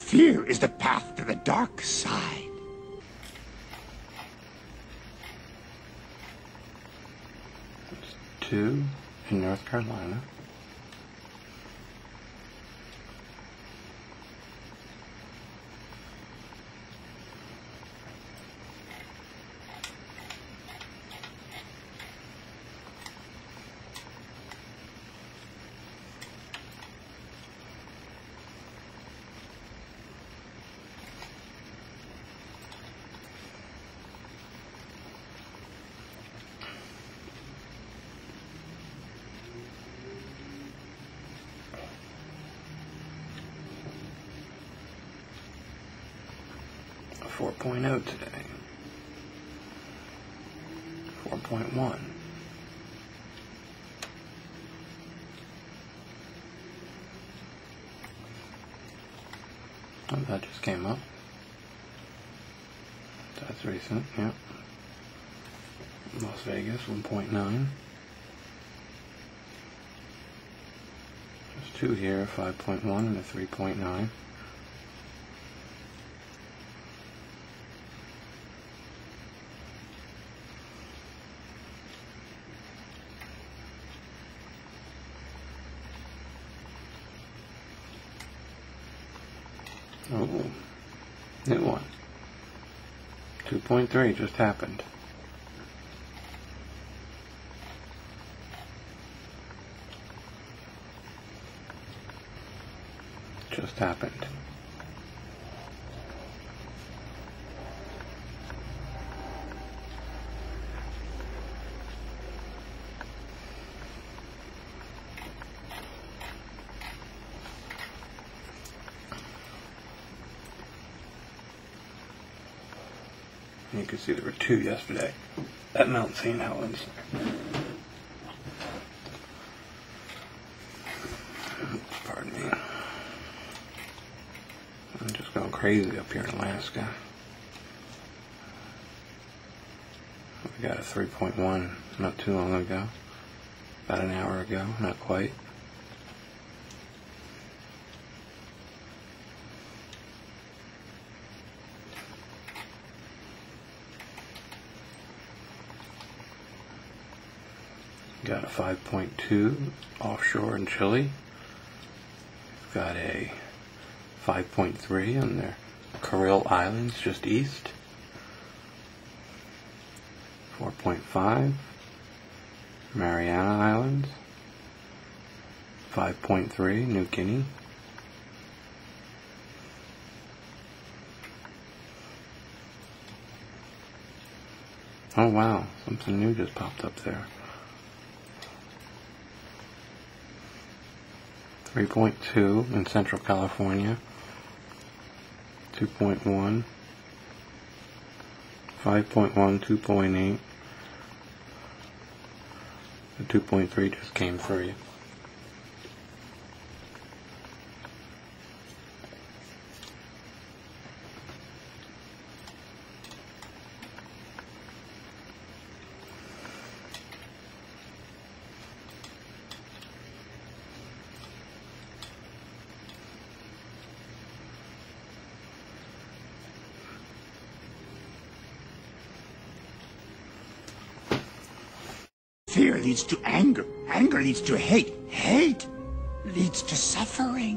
Fear is the path to the dark side. There's 2 in North Carolina. A 4.0 today. 4.1. Oh, that just came up. That's recent, yep. Las Vegas, 1.9. There's 2 here, 5.1 and a 3.9. Oh, new one. 2.3 just happened. Just happened. You can see there were 2 yesterday at Mount St. Helens. Pardon me. I'm just going crazy up here in Alaska. We got a 3.1 not too long ago. About an hour ago, not quite. Got a 5.2 offshore in Chile. Got a 5.3 on the Kuril Islands just east. 4.5 Mariana Islands. 5.3 New Guinea. Oh wow, something new just popped up there. 3.2 in Central California, 2.1, 5.1, 2.8, the 2.3 just came for you. Fear leads to anger. Anger leads to hate. Hate leads to suffering.